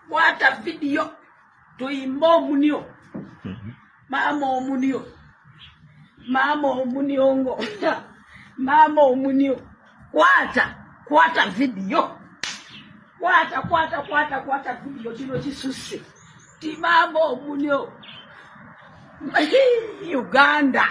kwata video tuyimba omunio mama omunio ngo mama omunio kwata video kwata video kino kisuse ti mama omunio Uganda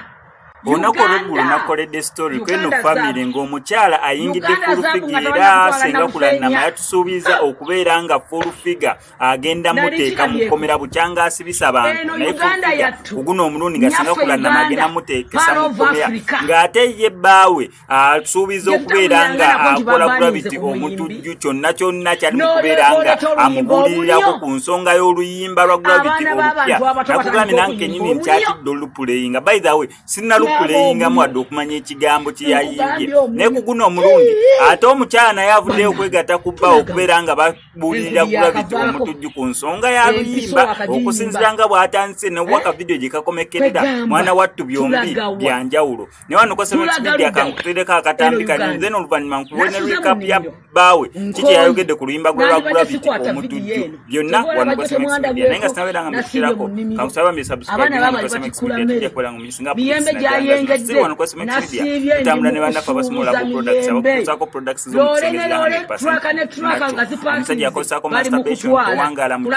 Onakolugulu nakoledde story kweno family ng'omukyala ayingidde full figure era senga kulanama yatusuubiza okubeera nga full figure agenda muteeka mukomera bukyanga asibisa abantu naye uguno omulundi nga senga kulanama agenda muteekesa mukomera ng'ate ye bbaawe asuubiza okubeera nga akola gravity omutujju kyonna kyali mu kubeera nga amubuulirirako ku nsonga y'oluyimba lwa gravity olupya nakugambye nange nyini nkyatidde olupuleyinga by the way sinna kuleyinga mwadde okumanya ekigambo kiyayimbye naye kuguno omulundi ate omukyala naye avuddeyo okwegatta ku bba okubeera nga babuulirira gravity omutujju ku nsonga ya luyimba okusinzira nga bw'atandise newaka vidiyo gye kakomekerera mwana wattu byombi byanjawulo naye wano Kosema Media kankutereko akatambi kani then oluvannyuma nkubone recap ya bbaawe kiki yayogedde ku luyimba lwa gravity omutujju byonna wano Kosema Media naye nga sinabeeranga mbisirako kankusaba mbe subscribe wano Kosema Media tujja kukolanga mu misinga yengedde tambula ne banafa basumula ku products abakusako products traka nga zipanze yakosako masturbation kuwangala mu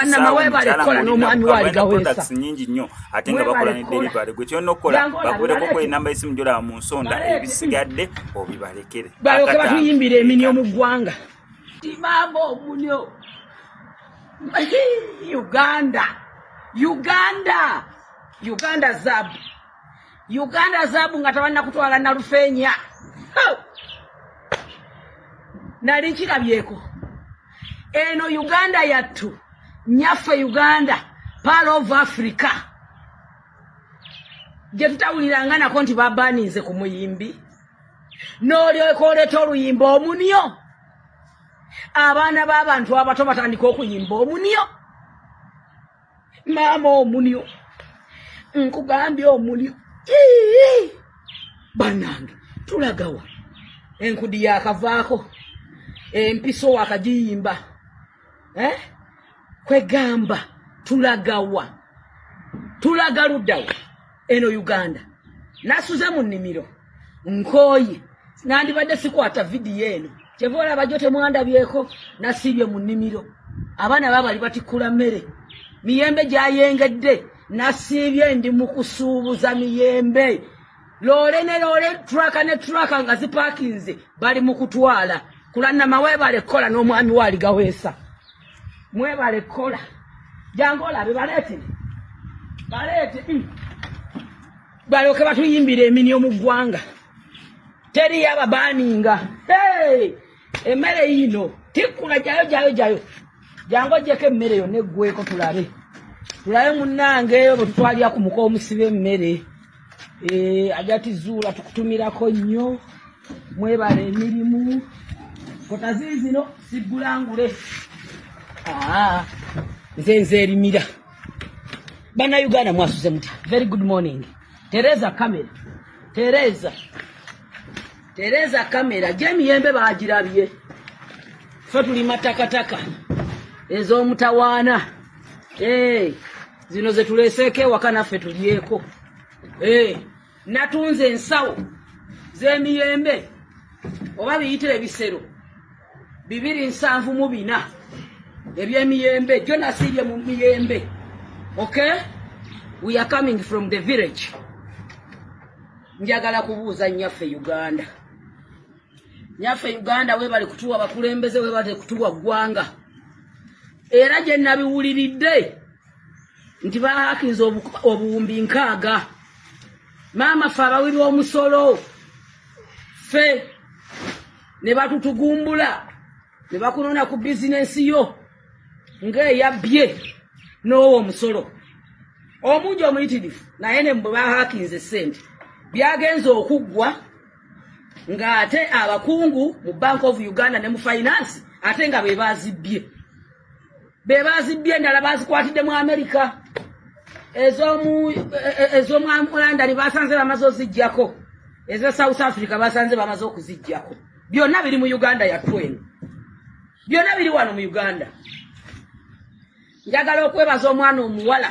products nyingi nnyo ate nga bakola ne delivery gwe kyonna okukola bakubereko ko enamba y'essimu gy'olaba mu nsonda ebisigadde obibalekere baloke batuyimbira eminyo mu ggwanga timambo omunyo Uganda zabu nga tabanna kutwala na Rufenya. Nali nkirabyeko. Eno Uganda yattu. Nyaffe Uganda. Part of Africa. Je tutawuliranga nako nti babanize ku muyimbi. N'olyokoleta oluyimba omunyo. Abaana b'abantu abato batandika okuyimba omunyo. Mama omunyo. Nkugambye omunyo. Banange tulagawa enkudi yakavaako empiso wakagiyimba kwegamba tulagawa tulagaluddawa eno Uganda nasuze mu nnimiro nkooye nandibadde sikwata vidiyo eno kyevola bajo temwandabyeko nasibye mu nnimiro abaana babali batikula mmere miyembe gyayengedde nasibye ndi mu kusuubuza miyembe lole traka nga zipakinze bali mu kutwala kulanama webale kola n'omwami wali gaweesa mwebale kola jangola balete baloke batuyimbira eminyo mu ggwanga teri yababaninga emmere yino tikula jayo jango jeko emmere yo neggweko tulabe munnange eyo bwe tutwalya ku muko omusibe emmere ajatizuula tukutumirako nnyo mwebala emirimu kotaziizino siggulangule nze erimira bannayuganda mwasuze mutya very good morning Tereza kamera gy'emiyembe baagirabye ffe tuli matakataka ez'omutawaana zino zetuleseeko ewaka naffe tulyeko natunze ensawo z'emiyembe oba biyitire ebisero 274 eby'emiyembe gyo nasiibye mu miyembe. Okay, we are coming from the village. Njagala kubuuza nyaffe Uganda webale kutuwa bakulembeze webale kutuwa ggwanga era gye nabiwuliridde nti bahakinze obuwumbi 6 maama ffe abawiri omusolo ffe ne batutugumbula ne bakunona ku bizinesi yo ng'eyabbye n'owo omusolo omungi omuyitirifu naye ne mbwe bahakinze ssente byagenze okuggwa ng'ate abakungu mu Bank of Uganda ne mu finance ate nga bebazibbye endala bazikwatidde mu America ez'omu London basanze bamaze oziggyako ezo South Africa basanze bamaze okuziggyako byonna biri mu Uganda yattu eno byonna biri wano mu Uganda njagala okwebaza omwana omuwala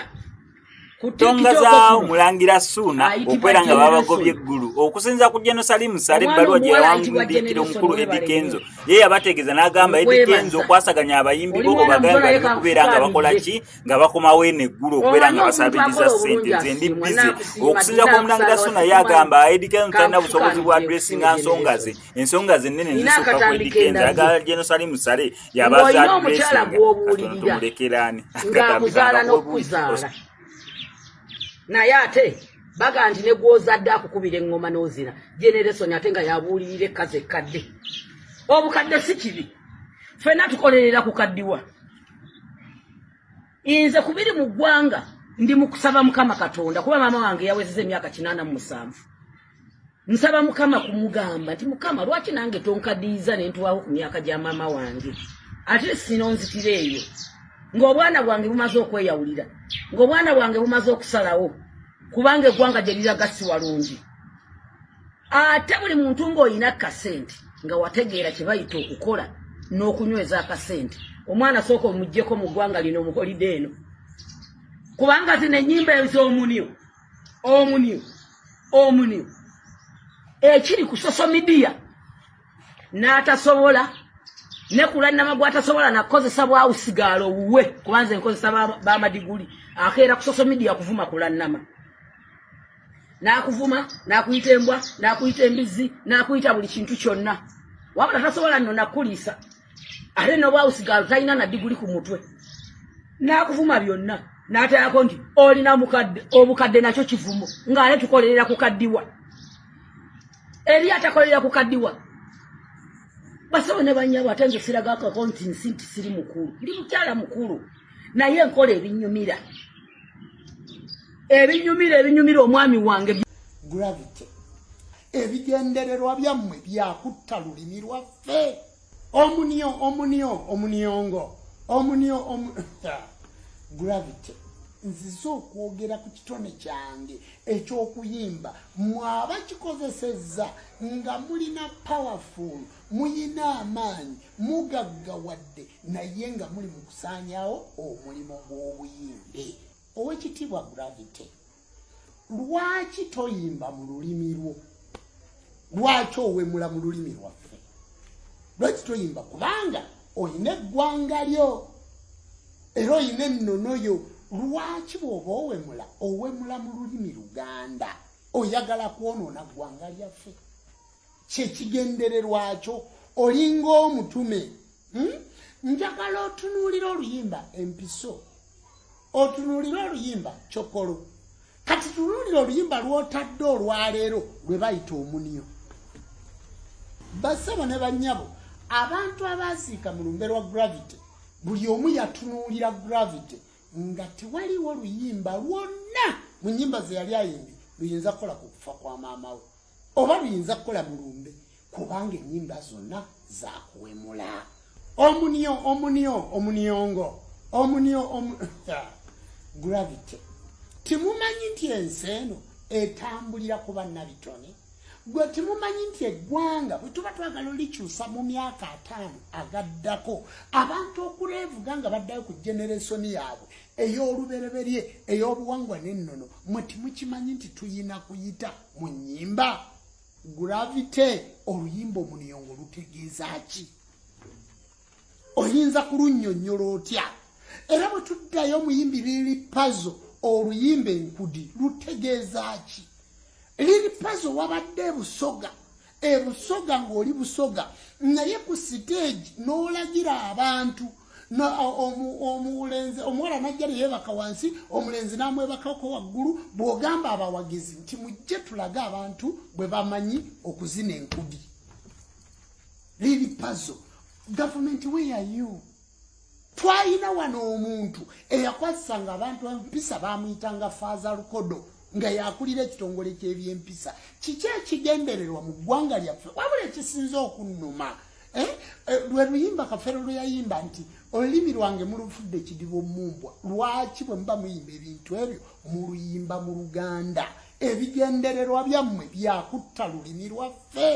tonga za mulangira Ssuuna okwera nga babagobye eggulu okusinza ku Jerusalemu Sale balwa gye yawanguddikira omukulu Eddie Kenzo ye yabategeeza n'agamba Eddie Kenzo okwasaganya abayimbi bo obagamba kubeera nga bakola ki nga bakomawo eneggulu okubeera nga basabiriza ssente nze ndi bize okusinza ku mulangira Ssuuna ye agamba Eddie Kenzo talina busobozi bwa adressinga ensonga ze nnene zisukka ku Eddie Kenzo agala Jerusalemu Sale yabaza adressinga tumulekeraani ng'akuzaala n'okuzaala naye ate baga nti ne gw'ozadde akukubira eŋŋoma n'ozina generation ate nga yabuulirira ekkazi ekkadde obukadde si kibi ffenna tukolerera kukaddiwa nze kubiri mu ggwanga ndi mu kusaba Mukama Katonda kuba maama wange yawezeza emyaka 87 nsaba Mukama kumugamba nti Mukama lwaki nange tonkaddiyiza ne ntuwaho ku myaka gya maama wange ate sinonzitira eyo ng'obwana bwange bumaze okweyawulira ng'obwana bwange bumaze okusalawo kubanga eggwanga gye liraga si walungi ate buli muntu ng'olina akasente nga wategeera kye bayita okukola n'okunyweza akasente omwana sooka omuggyeko mu ggwanga lino omukolidde eno kubanga zino ennyimba ez'omuniyo ekiri ku social media n'atasobola ne kulannama gwatasobola nakozesa bwawusigaala owuwe kubanze nkozesa bamadiguli akeera ku social media kuvuma kulannama nakuvuma nakuyita embwa nakuyita embizi nakuyita buli kintu kyonna wabula tasobola nno nakuliisa ate nobwawusigaala talina na diguli ku mutwe nakuvuma byonna n'atayako nti olina obukadde nakyo kivumo ng'ate tukolerera kukaddiwa eri atakolerera kukaddiwa basawo ne banyabo ate nze siraga akakonti nti siri mukulu ndi mukyala mukulu naye nkola ebinyumira omwami wange Gravity ebigendererwa byammwe byakutta lulimi lwaffe omuniongo Gravity nziza okwogera ku kitone kyange eky'okuyimba mwaba kikozesezza nga mulina powerful muyina amaanyi mugaggawadde naye nga muli mu kusaanyawo omulimo gw'obuyimbi ow'ekitiibwa Gravity lwaki toyimba mu lulimi lwo lwaki owemula mu lulimi lwaffe lwaki toyimba kubanga olina eggwanga lyo era olina ennono yo lwaki bw'oba owemula mu lulimi Luganda oyagala kwonoona ggwanga lyaffe kyekigendererwakyo olinga omutume njagala otunuulira oluyimba empiso otunuulira oluyimba kyokolo kati tunuulira oluyimba lw'otadde olwaleero lwe bayita omuniyo basebo ne bannyabo abantu abaasiika mu lumbe lwa Gravity buli omu yatunuulira Gravity nga tewaliwo luyimba lwonna mu nnyimba ze yali ayimbye luyinza kukola ku kufa kwa maama we oba luyinza kukola mu lumbe kubanga ennyimba zonna zaakuwemula Gravity timumanyi nti ensi eno etambulira ku bannabitone gwe timumanyi nti eggwanga bwe tuba twagala olikyusa mu myaka 5 agaddako abantu okuleevuga nga baddayo ku generation yaabwe ey'olubereberye ey'obuwangwa n'ennono mwe timukimanyi nti tuyina kuyita mu nnyimba Gravity oluyimba omuniongo lutegeeza ki oyinza kulunnyonnyola otya era bwe tuddayo muyimbi Lili Puzzle oluyimba enkudi lutegeeza ki Lili Puzzle wabadde ebusoga ng'oli busoga naye ku stage n'olagira abantu omuwala najja yeebaka wansi omulenzi n'amwebakako waggulu bw'ogamba abawagizi nti mujje tulage abantu bwe bamanyi okuzina enkudi Lili Puzzle government where are you twalina wano omuntu eyakwasanga abantu empisa bamuyitanga Faaza Lukodo nga yakulira ekitongole ky'ebyempisa kiki ekigendererwa mu ggwanga lyaffe wabula ekisinza okunnuma lwe luyimba Kafero lwe yayimba nti olulimi lwange mulufudde ekidiba omumbwa lwaki bwe muba muyimba ebintu ebyo muluyimba mu Luganda ebigendererwa byammwe byakutta lulimi lwaffe